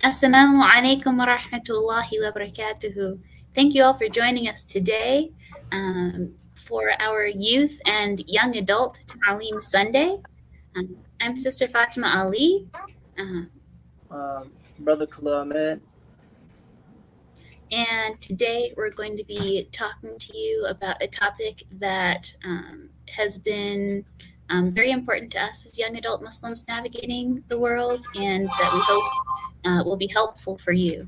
Assalamu alaikum wa rahmatullahi wa barakatuhu. Thank you all for joining us today for our youth and young adult Taleem Sunday. I'm Sister Fatima Ali, uh, Brother Khalil Ahmed. and today we're going to be talking to you about a topic that has been very important to us as young adult Muslims navigating the world, and that we hope will be helpful for you.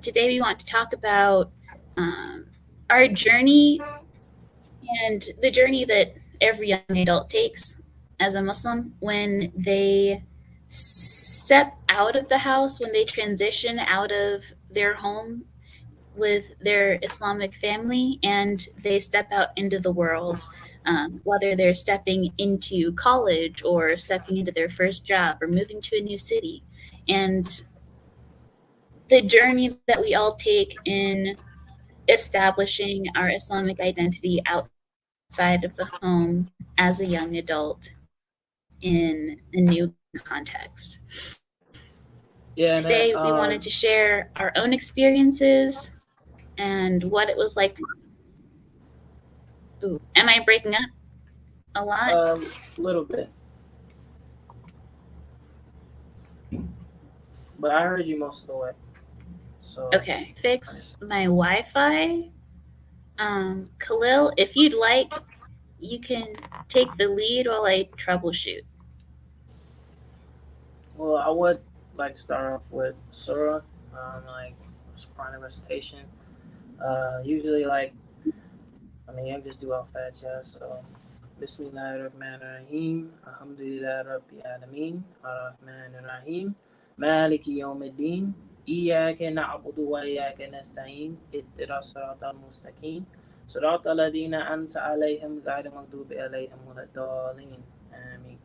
Today, we want to talk about um, our journey and the journey that every young adult takes as a Muslim when they step out of the house, when they transition out of their home with their Islamic family and they step out into the world, whether they're stepping into college or stepping into their first job or moving to a new city. And the journey that we all take in establishing our Islamic identity outside of the home as a young adult in a new context. Today, we wanted to share Yeah, our and that, own experiences and what it was like for us. Ooh, am I breaking up a lot? a little bit, but I heard you most of the way. So Okay, I fix just, my Wi Fi. Khalil, if you'd like, you can take the lead while I troubleshoot. well, I would like to start off with Surah, like Soprano recitation. Usually, I just do Al Fatiha. So, Bismillahir Rahmanir Rahim, Alhamdulillah Rabbil Alameen, Ar Rahmanir Rahim, Maliki Yawmiddin, إياك نعبد وإياك نستعين اهدنا الصراط المستقيم صراط الذين أنعمت عليهم غير المغضوب عليهم ولا الضالين. Ameen.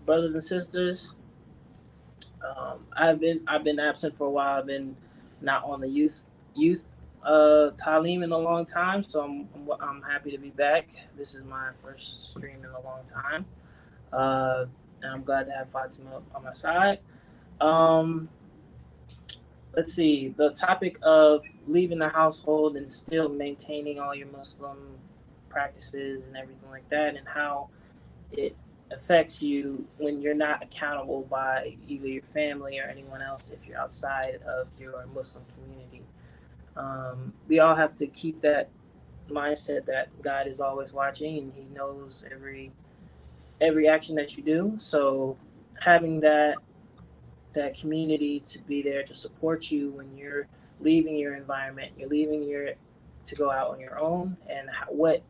Brothers and sisters, I've been absent for a while. I've been not on the youth Taleem in a long time, so I'm happy to be back. This is my first stream in a long time, uh, and I'm glad to have Fatima on my side. Um, let's see, the topic of leaving the household and still maintaining all your Muslim practices and everything like that, and how it affects you when you're not accountable by either your family or anyone else if you're outside of your Muslim community. We all have to keep that mindset that God is always watching and He knows every action that you do. So having that community to be there to support you when you're leaving your environment, you're leaving your to go out on your own, and what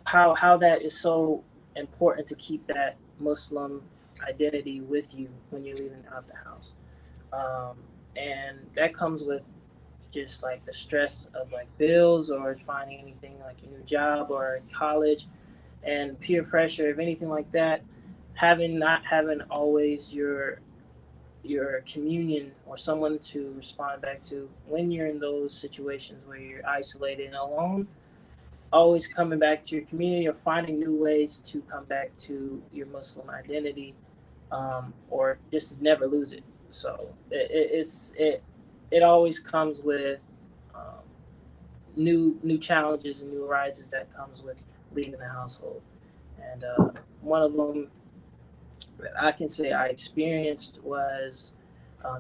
how that is so important to keep that Muslim identity with you when you're leaving out the house. Um, and that comes with just like the stress of like bills or finding anything like a new job or college and peer pressure, if anything like that. Having not having always your communion or someone to respond back to when you're in those situations where you're isolated and alone, always coming back to your community or finding new ways to come back to your Muslim identity, or just never lose it. So it always comes with um, new challenges and new rises that comes with leaving the household. And one of them that I can say I experienced was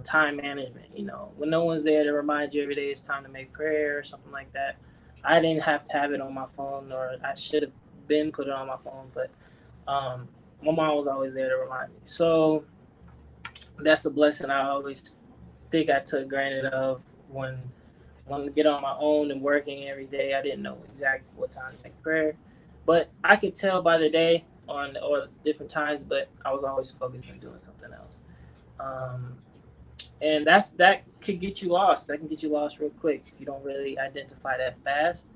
time management. You know, when no one's there to remind you every day it's time to make prayer or something like that, I didn't have to have it on my phone, or I should have been put it on my phone, but um, my mom was always there to remind me. So that's the blessing I always think I took granted of when wanting to get on my own and working every day. I didn't know exactly what time to make prayer, but I could tell by the day on or different times. But I was always focused on doing something else, and that could get you lost. That can get you lost real quick if you don't really identify that fast.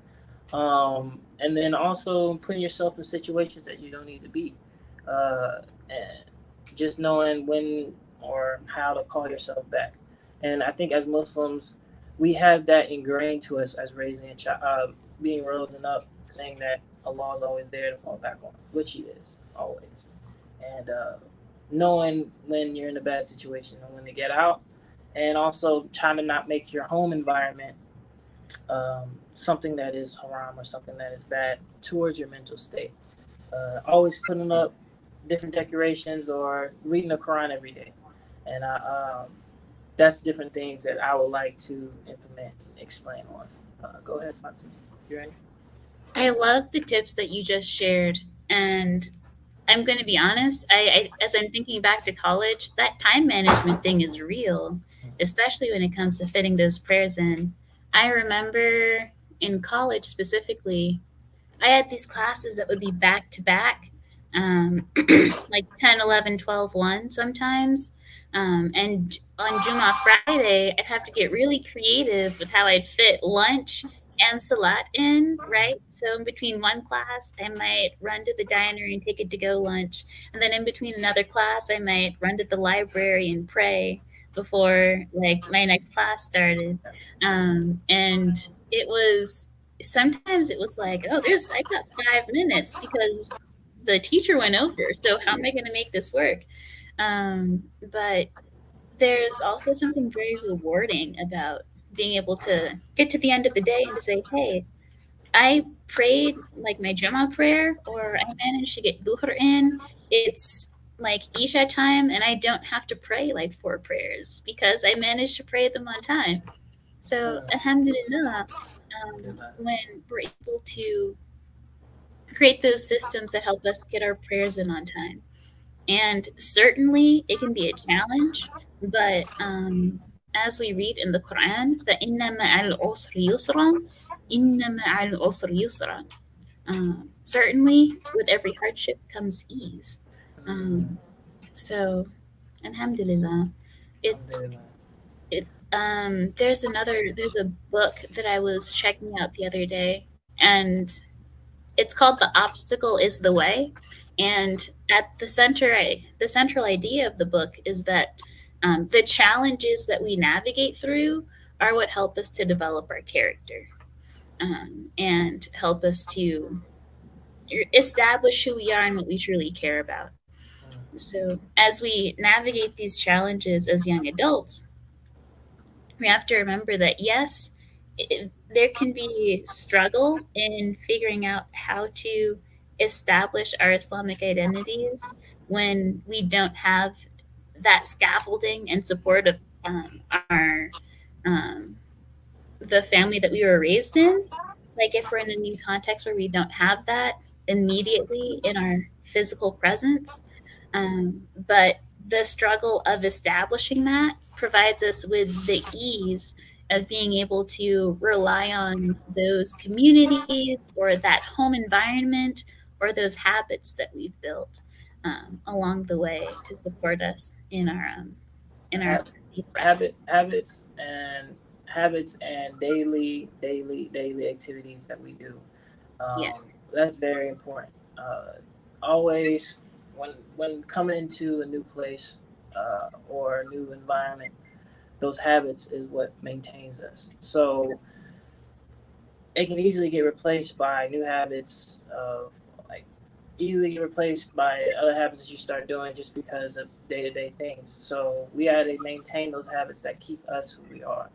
And then also putting yourself in situations that you don't need to be, and just knowing when or how to call yourself back. And I think as Muslims, we have that ingrained to us as raising a child, being risen up, saying that Allah is always there to fall back on, which He is always. And knowing when you're in a bad situation and when to get out, and also trying to not make your home environment something that is haram or something that is bad towards your mental state. Always putting up different decorations or reading the Quran every day, and that's different things that I would like to implement and explain on. Go ahead, Fatima. You ready? I love the tips that you just shared. And I'm going to be honest, as I'm thinking back to college, that time management thing is real, especially when it comes to fitting those prayers in. I remember in college specifically, I had these classes that would be back to back, like 10, 11, 12, 1 sometimes. And on Juma Friday, I'd have to get really creative with how I'd fit lunch and salat in, right? So in between one class, I might run to the diner and take a to go lunch. And then in between another class, I might run to the library and pray before like my next class started. And it was sometimes it was like, oh, there's I got 5 minutes because the teacher went over. So how am I going to make this work? But there's also something very rewarding about being able to get to the end of the day and to say, hey, I prayed like my Jummah prayer, or I managed to get Dhuhr in. It's like Isha time, and I don't have to pray like 4 prayers because I managed to pray them on time. So, alhamdulillah, when we're able to create those systems that help us get our prayers in on time. And certainly it can be a challenge, but as we read in the Quran, فَإِنَّ مَعَ الْعُسْرِ يُسْرًا إِنَّ مَعَ الْعُسْرِ يُسْرًا. Certainly, with every hardship comes ease. So, alhamdulillah. It, there's a book that I was checking out the other day, and it's called The Obstacle is the Way. And at the central idea of the book is that the challenges that we navigate through are what help us to develop our character, and help us to establish who we are and what we truly care about. So, as we navigate these challenges as young adults, we have to remember that yes, there can be struggle in figuring out how to establish our Islamic identities when we don't have that scaffolding and support of our um, the family that we were raised in. Like if we're in a new context where we don't have that immediately in our physical presence, but the struggle of establishing that provides us with the ease of being able to rely on those communities or that home environment or those habits that we've built along the way to support us in our faith practice. Habits and daily activities that we do. Yes. That's very important. Always when coming into a new place or a new environment, those habits is what maintains us. So it can easily get replaced by new habits of like easily get replaced by other habits that you start doing just because of day-to-day things. So we got to maintain those habits that keep us who we are,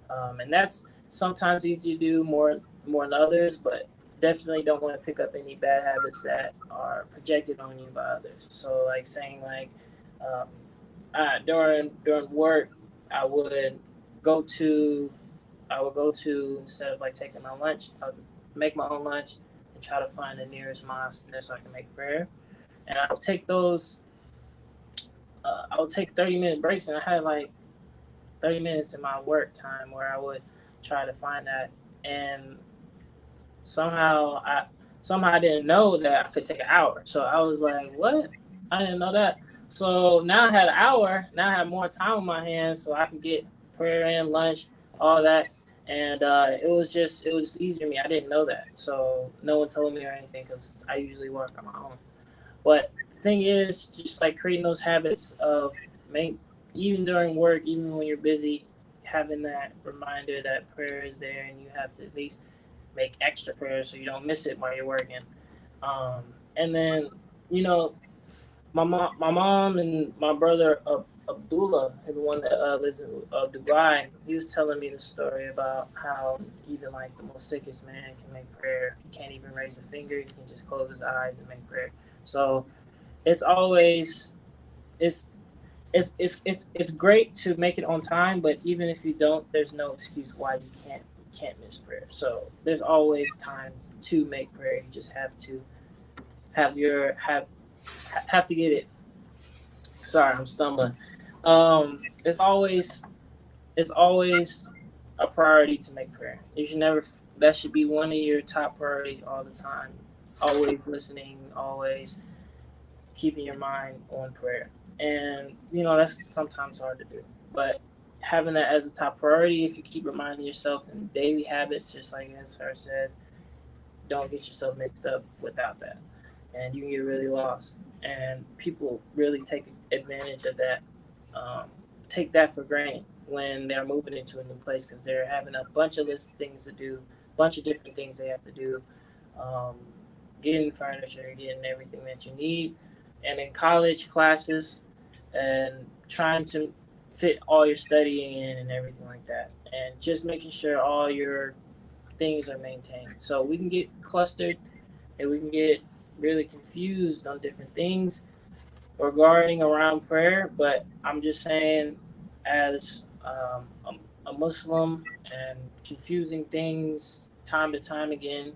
and that's sometimes easy to do more than others, but definitely don't want to pick up any bad habits that are projected on you by others. So like saying like um, during work, I would go to instead of like taking my lunch, I would make my own lunch and try to find the nearest mosque there so I can make prayer. And I would take those. I would take 30-minute breaks, and I had like 30 minutes in my work time where I would try to find that. And somehow I didn't know that I could take an hour. So I was like, what? I didn't know that. So now I had an hour. Now I have more time on my hands, so I can get prayer in, lunch, all that. And it was easier to me. I didn't know that, so no one told me or anything because I usually work on my own. But the thing is, just like creating those habits of main, even during work, even when you're busy, having that reminder that prayer is there, and you have to at least make extra prayers so you don't miss it while you're working. And then, you know, my mom and my brother Abdullah, the one that lives in Dubai, he was telling me the story about how even like the most sickest man can make prayer. He can't even raise a finger. He can just close his eyes and make prayer. So it's always it's it's great to make it on time, but even if you don't, there's no excuse why you can't miss prayer. So there's always times to make prayer. You just have to have your have to get it. Sorry, I'm stumbling. It's always a priority to make prayer. You should never. That should be one of your top priorities all the time. Always listening, always keeping your mind on prayer. And that's sometimes hard to do, but having that as a top priority, if you keep reminding yourself in daily habits, just like as her said, don't get yourself mixed up without that, and you can get really lost. And people really take advantage of that, take that for granted when they're moving into a new place because they're having a bunch of list of things to do, a bunch of different things they have to do, um, getting furniture, getting everything that you need, and in college classes, and trying to fit all your studying in and everything like that, and just making sure all your things are maintained. So we can get clustered and we can get really confused on different things regarding around prayer. But I'm just saying, as a Muslim, and confusing things time to time again,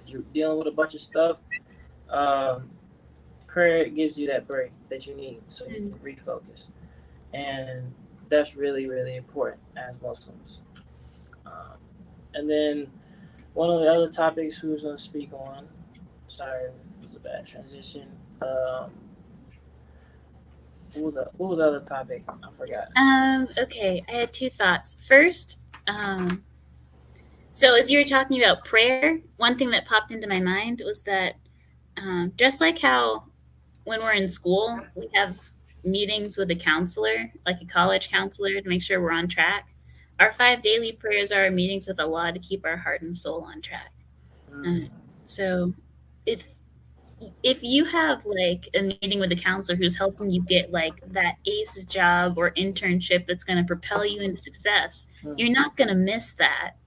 you're dealing with a bunch of stuff. Um, Prayer gives you that break that you need so you can refocus, and that's really really important as Muslims. Um, and then one of the other topics who was going to speak on. Sorry, if it was a bad transition. What was the other topic? I forgot. Okay, I had two thoughts. First, so as you were talking about prayer, one thing that popped into my mind was that just like how when we're in school, we have meetings with a counselor, like a college counselor, to make sure we're on track. Our 5 daily prayers are our meetings with Allah to keep our heart and soul on track. Mm, So if if you have like a meeting with a counselor who's helping you get like that ace job or internship that's going to propel you into success, mm, you're not going to miss that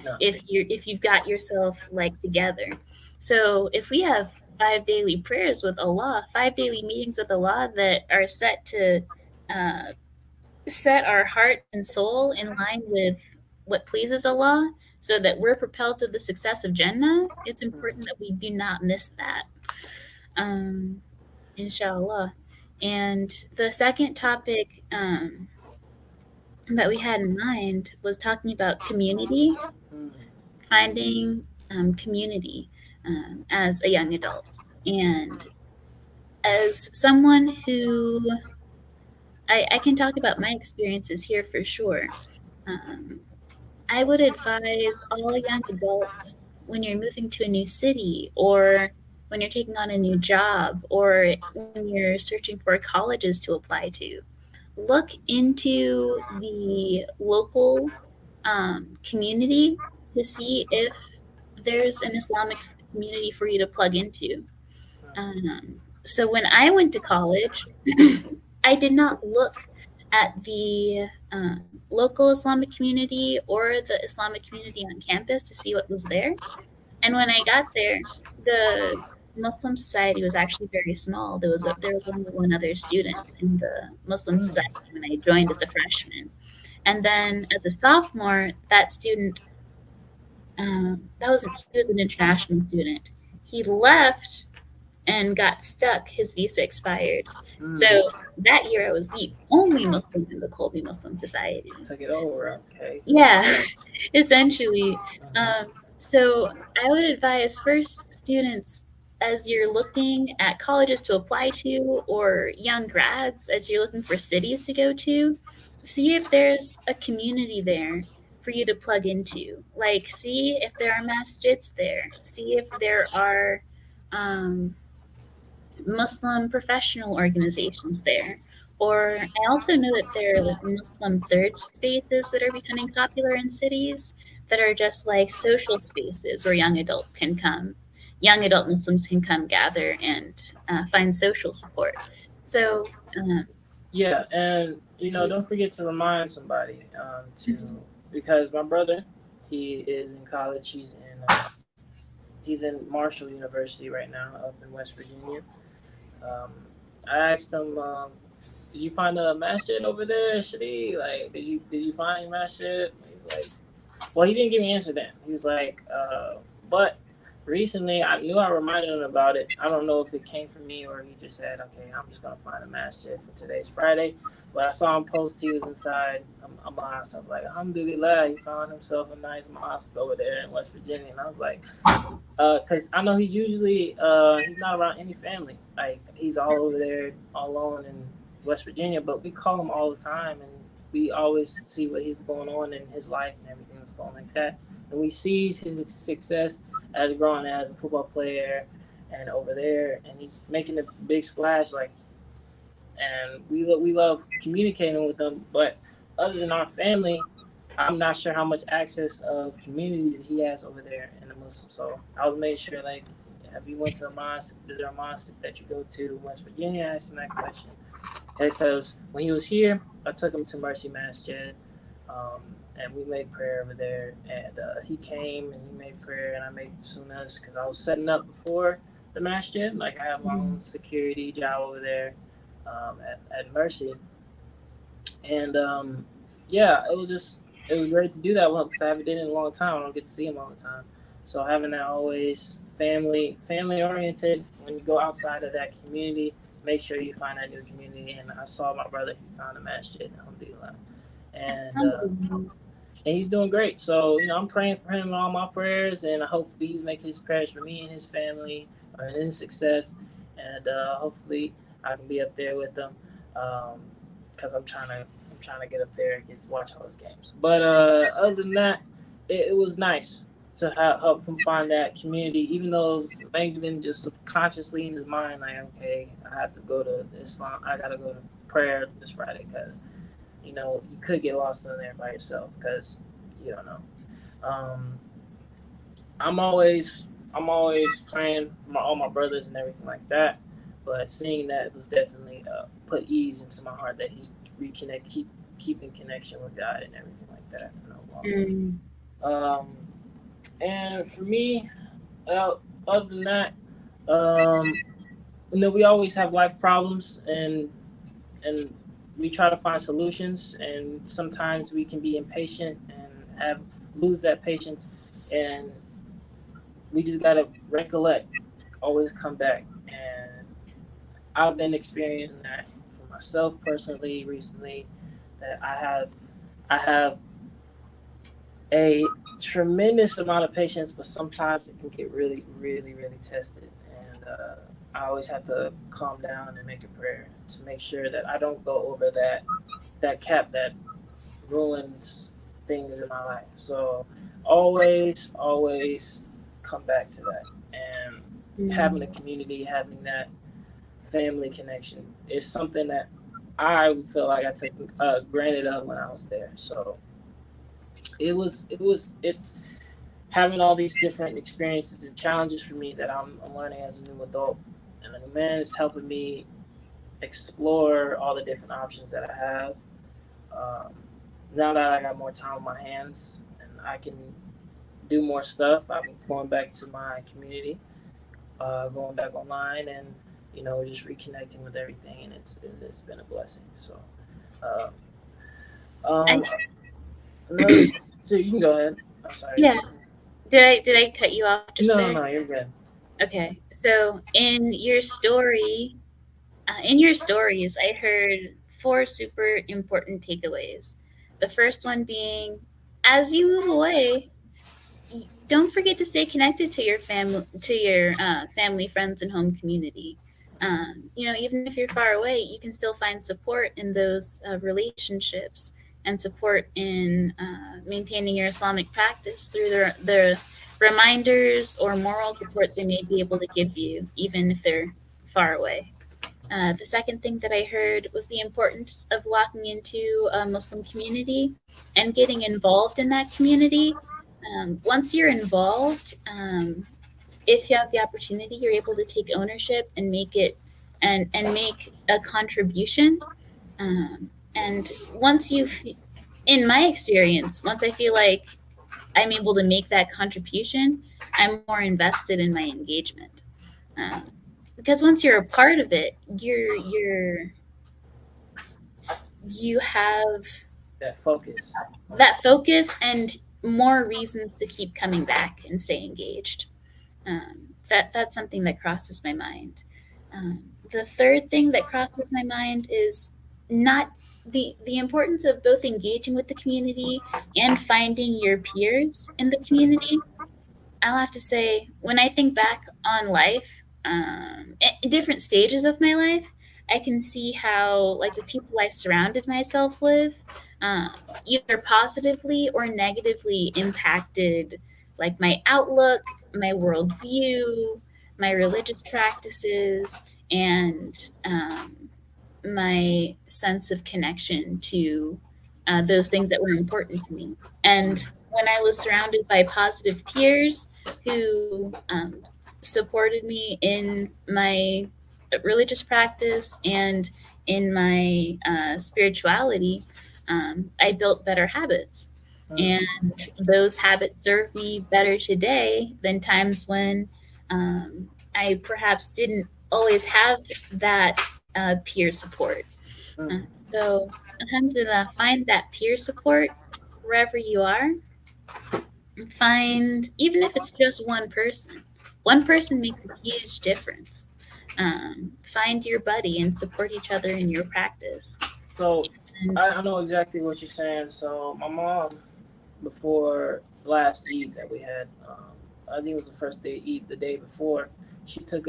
no. if you've got yourself like together. So if we have 5 daily prayers with Allah, 5 daily meetings with Allah that are set to uh, set our heart and soul in line with what pleases Allah, so that we're propelled to the success of Jannah, it's important Mm, that we do not miss that. Um, inshallah. And the second topic that we had in mind was talking about community, mm, finding community as a young adult. And as someone who, I can talk about my experiences here for sure. Um, I would advise all young adults when you're moving to a new city or when you're taking on a new job or when you're searching for colleges to apply to, look into the local community to see if there's an Islamic community for you to plug into. So when I went to college, I did not look at the local Islamic community or the Islamic community on campus to see what was there. And when I got there, the Muslim society was actually very small. There was only one other student in the Muslim mm, society when I joined as a freshman. And then as a sophomore, that student he was an international student. He left and got stuck. His visa expired. So mm. that year, I was the only Muslim in the Colby Muslim Society. Took it over. Okay. Yeah, essentially. Mhm, Um, so I would advise first students as you're looking at colleges to apply to or young grads as you're looking for cities to go to, see if there's a community there for you to plug into. Like, see if there are masjids there. See if there are um, Muslim professional organizations there. Or I also know that there are like Muslim third spaces that are becoming popular in cities that are just like social spaces where young adults can come young adult Muslims can come gather and find social support. So, Yeah, and don't forget to remind somebody because my brother, he is in college. He's in Marshall University right now, up in West Virginia. Um, I asked him, "Did you find a masjid over there, Shadi? Like, did you find a masjid?" He's like, "Well, he didn't give me an answer then." He was like, "But recently, I knew I reminded him about it. I don't know if it came from me or he just said, okay, I'm just gonna find a masjid for today's Friday." But I saw him post he was inside a mosque. I was like, Alhamdulillah, he found himself a nice mosque over there in West Virginia. And I was like, because I know he's not around any family. Like he's all over there, all alone in West Virginia. But we call him all the time, and we always see what he's going on in his life and everything that's going like that. And we see his success as growing as a football player, and over there, and he's making a big splash. Like, and we love communicating with them. But other than our family, I'm not sure how much access of community that he has over there in the Muslim. So I was made sure, like, have you went to a mosque? Is there a mosque that you go to in West Virginia? I asked him that question because when he was here, I took him to Mercy Masjid, and we made prayer over there. And he came and he made prayer, and I made sunnahs because I was setting up before the masjid. Like I have my own security job over there at Mercy, and yeah, it was great to do that with him because I haven't done it in a long time. I don't get to see him all the time. So having that always family oriented, when you go outside of that community, make sure you find that new community. And I saw my brother, he found a masjid, alhamdulillah. And and he's doing great. So, I'm praying for him in all my prayers, and hopefully he's making his prayers for me and his family and his success. And hopefully I can be up there with them because I'm trying to get up there and watch all his games. But other than that, it was nice to help him find that community, even though it was maybe just subconsciously in his mind, like, okay, I have to go to Islam, I gotta go to prayer this Friday because you could get lost in there by yourself because you don't know. Um, I'm always praying for all my brothers and everything like that. But seeing that was definitely put ease into my heart that he's keeping connection with God and everything like that. Um, and for me, other than that, um, we always have life problems, and we try to find solutions. And sometimes we can be impatient and lose that patience, and we just gotta recollect, always come back. And I've been experiencing that for myself personally recently. That I have a tremendous amount of patience, but sometimes it can get really, really, really tested. And I always have to calm down and make a prayer to make sure that I don't go over that cap that ruins things in my life. So always come back to that. And having a community, having that family connection is something that I feel like I took granted of when I was there. So it's having all these different experiences and challenges for me that I'm learning as a new adult, and the man is helping me explore all the different options that I have. Um, Now that I got more time on my hands and I can do more stuff, I'm going back to my community, going back online, and just reconnecting with everything, and it's been a blessing. So, uh, I, um, another, so you can go ahead. I'm sorry. yeah. Did I cut you off just No, there? no, you're good. Okay. So in your stories, I heard four super important takeaways. The first one being, as you move away, don't forget to stay connected to your family, friends, and home community. Even if you're far away, you can still find support in those relationships and support in maintaining your Islamic practice through the reminders or moral support they may be able to give you, even if they're far away. The second thing that I heard was the importance of walking into a Muslim community and getting involved in that community. Once you're involved, if you have the opportunity, you're able to take ownership and make it and make a contribution. And once in my experience, once I feel like I'm able to make that contribution, I'm more invested in my engagement. Um, because once you're a part of it, you have That focus. that focus and more reasons to keep coming back and stay engaged. That's something that crosses my mind. The third thing that crosses my mind is not the importance of both engaging with the community and finding your peers in the community. I'll have to say, when I think back on life, at different stages of my life, I can see how, like, the people I surrounded myself with, either positively or negatively impacted, like, my outlook, my worldview, my religious practices, and my sense of connection to those things that were important to me. And when I was surrounded by positive peers who supported me in my religious practice and in my spirituality, I built better habits. Mm. And those habits serve me better today than times when I perhaps didn't always have that peer support. Mm. So, alhamdulillah, find that peer support wherever you are. Find, even if it's just one person makes a huge difference. Find your buddy and support each other in your practice. So And I know exactly what you're saying. So my mom, before last Eid that we had, I think it was the first day Eid, the day before, she took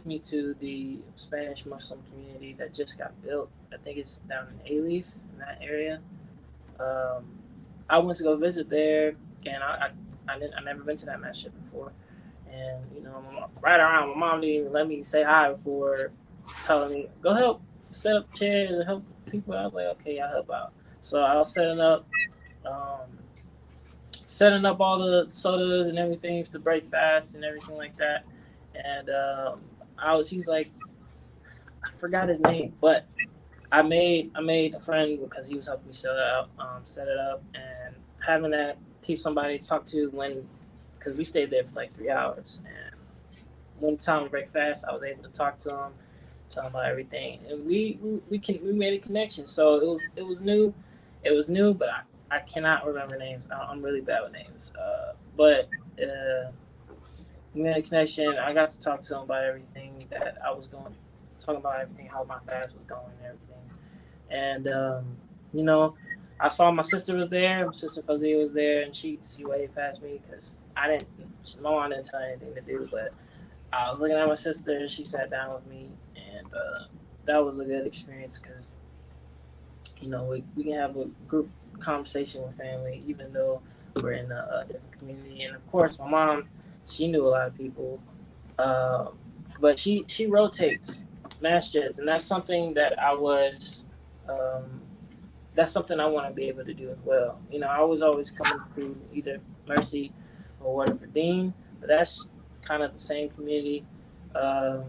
me to the Spanish Muslim community that just got built. I think it's down in Alif, in that area. Um, I went to go visit there, and I never been to that masjid before. And right around, my mom didn't even let me say hi before telling me go help set up chairs and help people. I was like, okay, I'll help out. So I was um, setting up all the sodas and everything to break fast and everything like that. And he was like, I forgot his name, but I made a friend because he was helping me set it up, and having that keep somebody to talk to when, because we stayed there for like 3 hours, and when time to break fast, I was able to talk to him, tell him about everything, and we made a connection. So it was new, but I cannot remember names. I'm really bad with names, but. We made a connection. I got to talk to him about everything that I was going, talking about everything, how my fast was going and everything. And you know, I saw my sister was there. My sister Fazia was there, and she waved past me because my mom didn't tell me anything to do. But I was looking at my sister, and she sat down with me, and that was a good experience because we can have a group conversation with family, even though we're in a different community. And of course, my mom, she knew a lot of people, um, but she rotates masjids, and um, that's something I want to be able to do as well. I was always coming to either Mercy or Waterford Dean, but that's kind of the same community, um,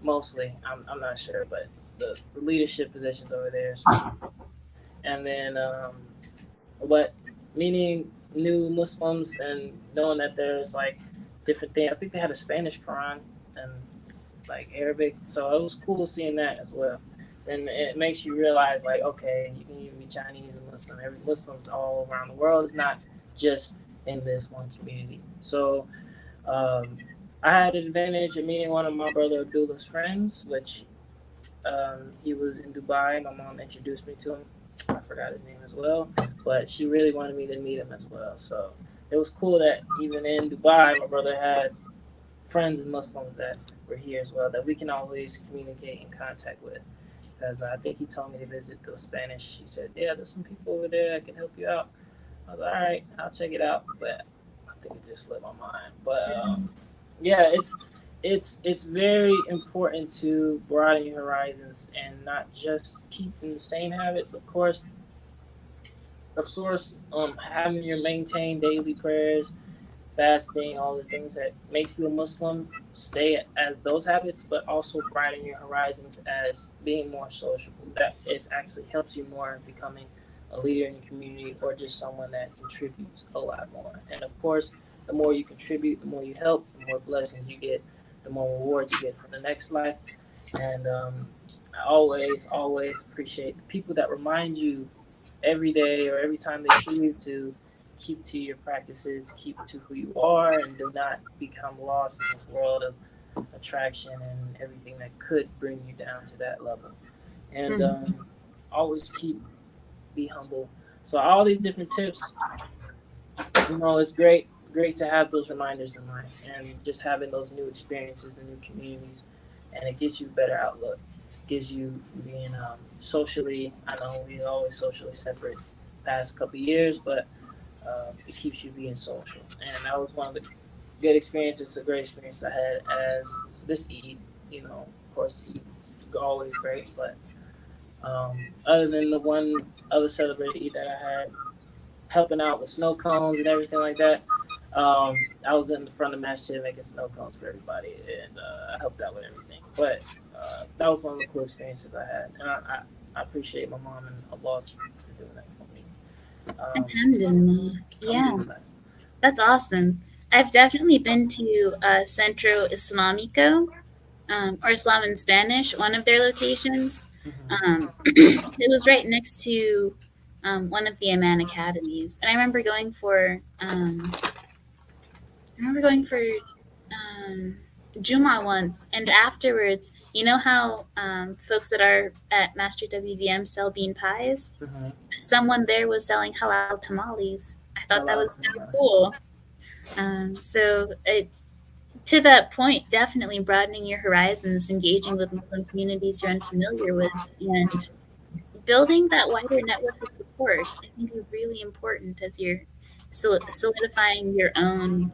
mostly. I'm not sure, but the leadership positions over there. And then, but meeting new Muslims and knowing that there's like different things. I think they had a Spanish Quran and like Arabic, so it was cool seeing that as well. And it makes you realize, like, okay, you can even be Chinese and Muslim. Every Muslim's all around the world. It's not just in this one community. So um, I had an advantage of meeting one of my brother Abdullah's friends, which he was in Dubai. My mom introduced me to him. I forgot his name as well, but she really wanted me to meet him as well. So it was cool that even in Dubai, my brother had friends and Muslims that were here as well that we can always communicate and contact with. Because I think he told me to visit the Spanish. He said, "Yeah, there's some people over there that can help you out." I was like, "All right, I'll check it out." But I think it just slipped my mind. But yeah, it's very important to broaden your horizons and not just keeping the same habits. Of course, having your maintained daily prayers, fasting, all the things that make you a Muslim, stay as those habits, but also broaden your horizons as being more sociable. That is actually helps you more in becoming a leader in the community or just someone that contributes a lot more. And of course, the more you contribute, the more you help, the more blessings you get, the more rewards you get for the next life. And I always appreciate the people that remind you every day or every time they see you to keep to your practices, keep to who you are, and do not become lost in this world of attraction and everything that could bring you down to that level. And Mhm. always be humble. So all these different tips, it's great to have those reminders in mind and just having those new experiences and new communities, and it gives you a better outlook. Gives you from being socially. I know we always socially separate past couple of years, but it keeps you being social, and that was one of the good experiences, a great experience I had as this Eid. Of course, Eid's always great, but other than the one other celebrated Eid that I had, helping out with snow cones and everything like that. I was in the front of Masjid making snow cones for everybody, and I helped out with everything. But that was one of the cool experiences I had, and I appreciate my mom and Allah for doing that for me. Um, Alhamdulillah. Yeah, Alhamdulillah. that's awesome. I've definitely been to Centro Islamico, or Islam in Spanish, one of their locations. Mm-hmm. It was right next to one of the Amman academies, and I remember going for Juma once, and afterwards, you know how folks that are at masjidwdm sell bean pies? Mm-hmm. Someone there was selling halal tamales. I thought that Allah, was so cool. To that point, definitely broadening your horizons, engaging with Muslim communities you're unfamiliar with, and building that wider network of support, I think is really important as you're solidifying your own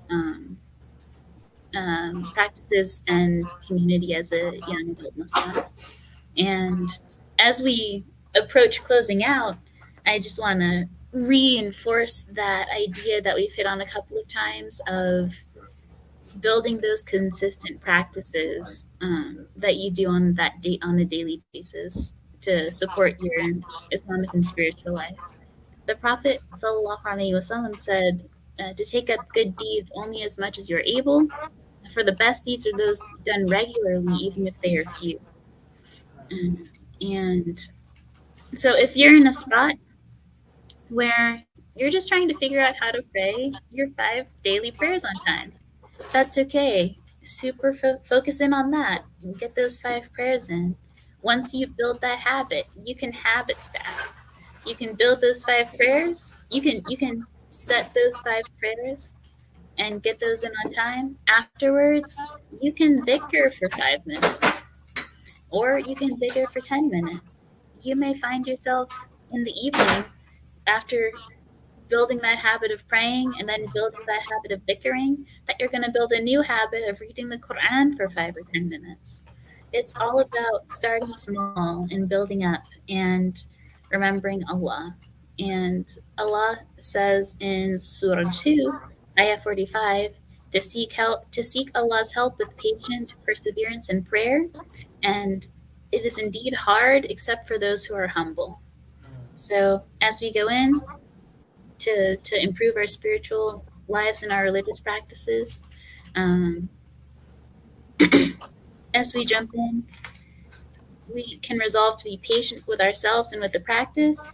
practices and community as a young adult Muslim. And as we approach closing out, I just want to reinforce that idea that we've hit on a couple of times of building those consistent practices that you do on on a daily basis to support your Islamic and spiritual life. The Prophet sallallahu alaihi wasallam said to take up good deeds only as much as you're able. For the best deeds are those done regularly, even if they are few. And so, if you're in a spot where you're just trying to figure out how to pray your 5 daily prayers on time, that's okay. Focus in on that and get those 5 prayers in. Once you build that habit, you can habit stack. You can build those 5 prayers. You can set those 5 prayers and get those in on time. Afterwards, you can dhikr for 5 minutes, or you can dhikr for 10 minutes. You may find yourself in the evening after building that habit of praying and then building that habit of bickering, that you're going to build a new habit of reading the Quran for 5 or 10 minutes. It's all about starting small and building up and remembering Allah. And Allah says in Surah 2, Ayah 45, to seek Allah's help with patient perseverance and prayer. And it is indeed hard except for those who are humble. So as we go in, to improve our spiritual lives and our religious practices. Um, as we jump in, we can resolve to be patient with ourselves and with the practice,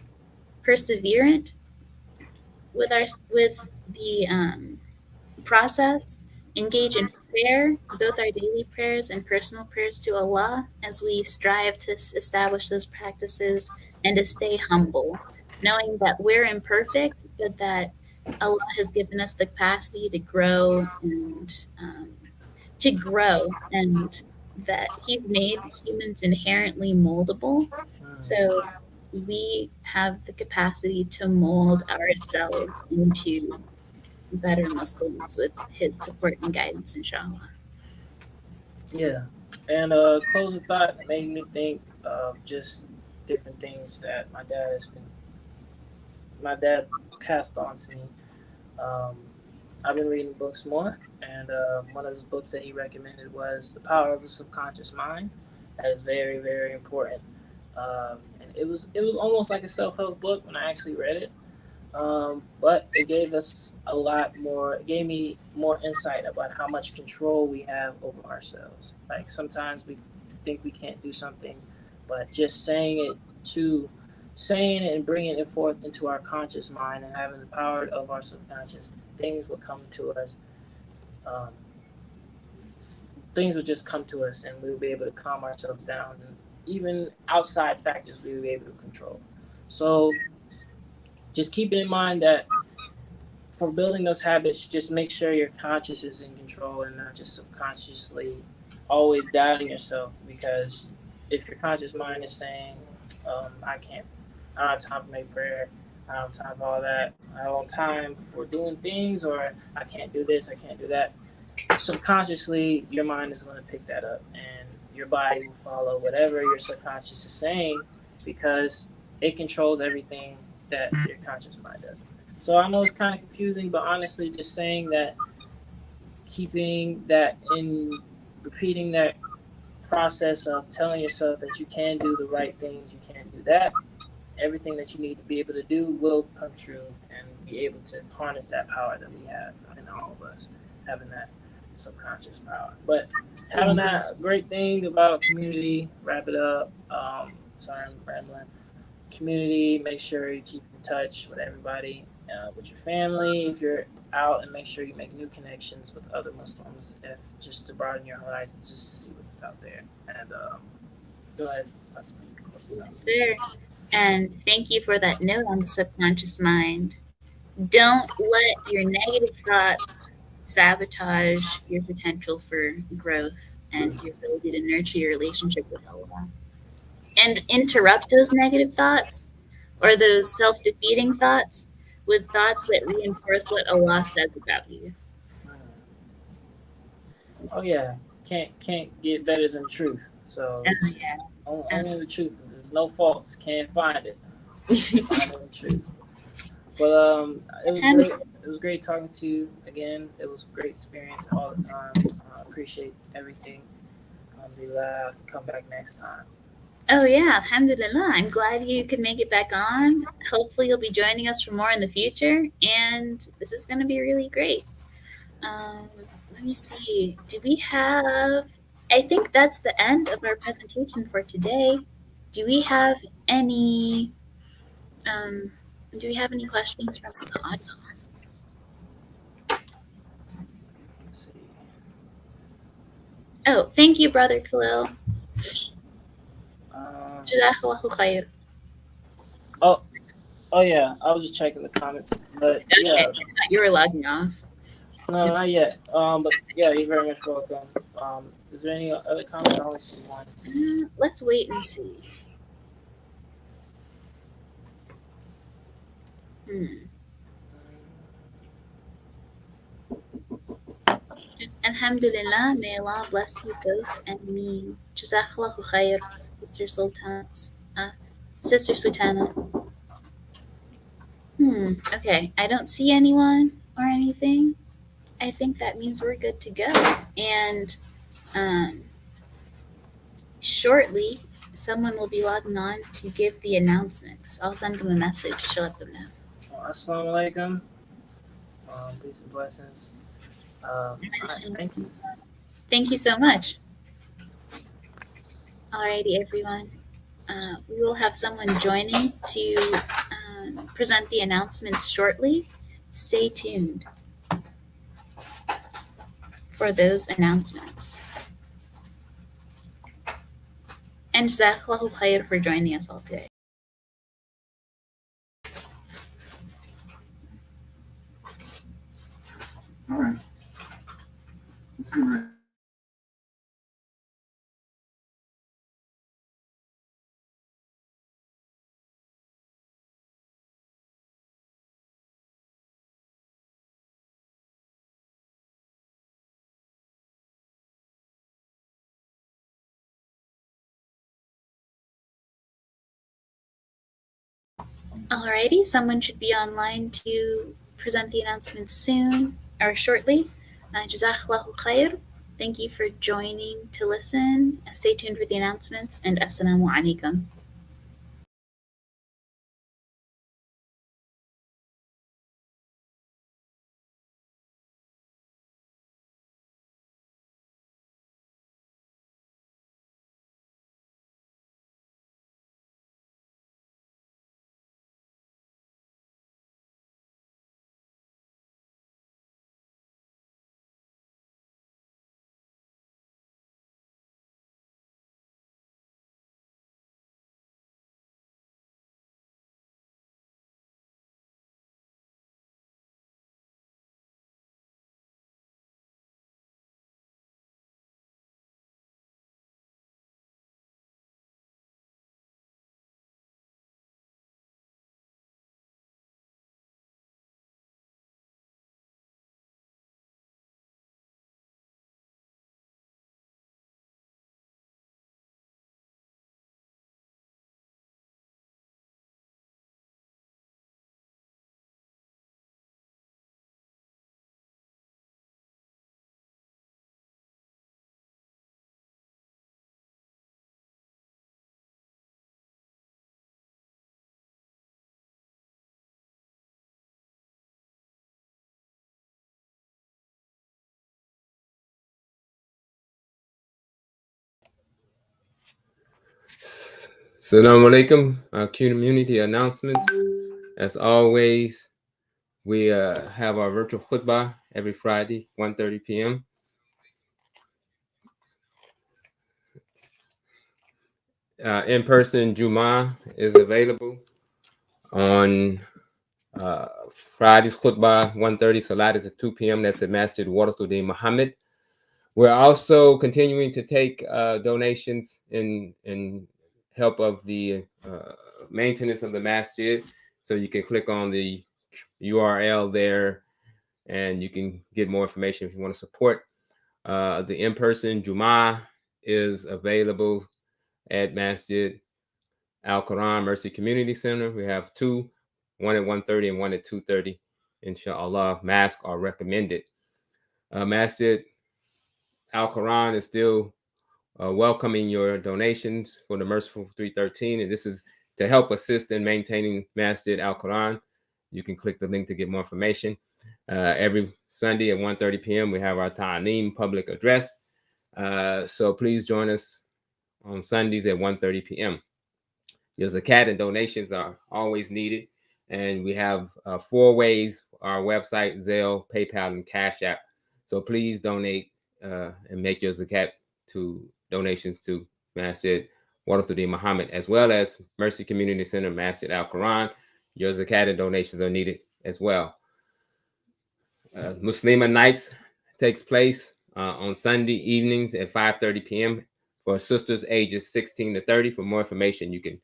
perseverant with the process, engage in prayer, both our daily prayers and personal prayers to Allah, as we strive to establish those practices and to stay humble, knowing that we're imperfect, but that Allah has given us the capacity to grow, and that He's made humans inherently moldable. So we have the capacity to mold ourselves into better Muslims with His support and guidance, inshallah. Yeah, and closing thought made me think of just different things that my dad passed on to me. Um, I've been reading books more, and one of those books that he recommended was The Power of the Subconscious Mind. That is very, very important. And it was almost like a self help book when I actually read it. But it gave us a lot more. It gave me more insight about how much control we have over ourselves. Like sometimes we think we can't do something, but just saying it and bringing it forth into our conscious mind and having the power of our subconscious, things will come to us. Um, Things will just come to us, and we'll be able to calm ourselves down, and even outside factors we will be able to control. So just keeping in mind that for building those habits, just make sure your conscious is in control and not just subconsciously always doubting yourself. Because if your conscious mind is saying, I don't have time for my prayer, I don't have time for all that, I don't have time for doing things, or I can't do this, I can't do that, subconsciously your mind is going to pick that up and your body will follow whatever your subconscious is saying because it controls everything that your conscious mind does. So I know it's kind of confusing, but honestly, just saying that, keeping that in, repeating that process of telling yourself that you can do the right things, you can do that, everything that you need to be able to do will come true and be able to harness that power that we have in all of us, having that subconscious power. But having that great thing about community, wrap it up. Sorry, I'm rambling. Community, make sure you keep in touch with everybody, with your family if you're out, and make sure you make new connections with other Muslims, if just to broaden your horizons, just to see what's out there. And go ahead, let's close this out. Yes, sir. And thank you for that note on the subconscious mind. Don't let your negative thoughts sabotage your potential for growth and your ability to nurture your relationship with Allah. And interrupt those negative thoughts or those self defeating thoughts with thoughts that reinforce what Allah says about you. Oh yeah, can't get better than truth. So Oh, yeah. only the truth. There's no faults. Can't find it. Only the truth. But it was great. It was great talking to you again. It was a great experience all the time. I appreciate everything. I'll be glad I can come back next time. Oh, yeah. Alhamdulillah. I'm glad you could make it back on. Hopefully, you'll be joining us for more in the future. And this is going to be really great. Um, Let me see. Do we have? I think that's the end of our presentation for today. Do we have any? Um, do we have any questions from the audience? Let's see. Oh, thank you, Brother Khalil. Um, Jazakallahu khair. oh, oh yeah. I was just checking the comments, but Okay, yeah, you were logging off. no, not yet. But yeah, you're very much welcome. Is there any other comments? I only see one. Let's wait and see. Just, Alhamdulillah, may Allah bless you both and me. Jazakallahu khair, Sister Sultan. Sister Sultana. Okay, I don't see anyone or anything. I think that means we're good to go. And um, shortly, someone will be logging on to give the announcements. I'll send them a message to let them know. Assalamu alaikum. Peace and blessings. All right, thank you. Thank you so much. Alrighty, everyone. We will have someone joining to present the announcements shortly. Stay tuned for those announcements. And Jazakallahu khair for joining us all today. All right. Let's get ready. Alrighty, someone should be online to present the announcements soon. shortly. Jazakallahu khair. Thank you for joining to listen. Stay tuned for the announcements, and assalamu alaikum. Assalamu alaikum, community announcements. As always, we have our virtual khutbah every Friday, 1:30 p.m. In-person Jummah is available on Friday's khutbah, 1:30. Salat is at 2 p.m. That's at masjidwdm Muhammad. We're also continuing to take donations in help of the maintenance of the masjid. So you can click on the URL there and you can get more information if you want to support. The in-person Jummah is available at Masjid Al-Quran Mercy Community Center. We have two, one at 1:30 and one at 2:30. Inshallah, masks are recommended. Masjid Al-Quran is still welcoming your donations for the Merciful 313, and this is to help assist in maintaining Masjid Al-Quran. You can click the link to get more information. Every Sunday at 1:30 p.m. we have our Taleem public address. So please join us on Sundays at 1:30 p.m. Your Zakat and donations are always needed, and we have 4 ways: our website, Zelle, PayPal, and CashApp. So please donate and make your Zakat to donations to Masjid Wdm Muhammad, as well as Mercy Community Center, Masjid Al-Quran. Your Zakat and donations are needed as well. Muslima Nights takes place on Sunday evenings at 5:30 p.m. for sisters ages 16 to 30. For more information, you can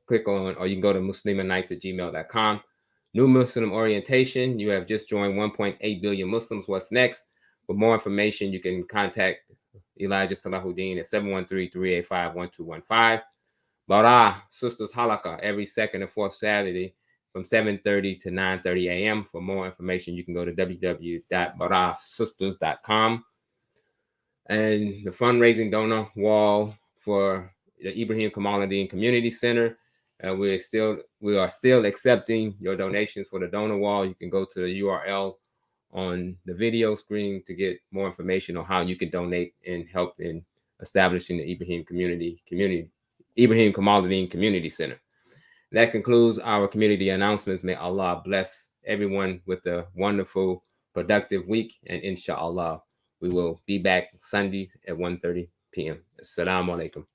click on, or you can go to muslimanights@gmail.com. New Muslim orientation. You have just joined 1.8 billion Muslims. What's next? For more information, you can contact Elijah Salahuddin at 713-385-1215. Bara Sisters Halakha every second and fourth Saturday from 7:30 to 9:30 a.m. For more information, you can go to www.barasisters.com. And the fundraising donor wall for the Ibrahim Kamaluddin Community Center. We are still accepting your donations for the donor wall. You can go to the URL on the video screen to get more information on how you can donate and help in establishing the Ibrahim Kamaluddin Community Center. That concludes our community announcements. May Allah bless everyone with a wonderful, productive week. And inshallah, we will be back Sundays at 1:30 p.m. Assalamu alaikum.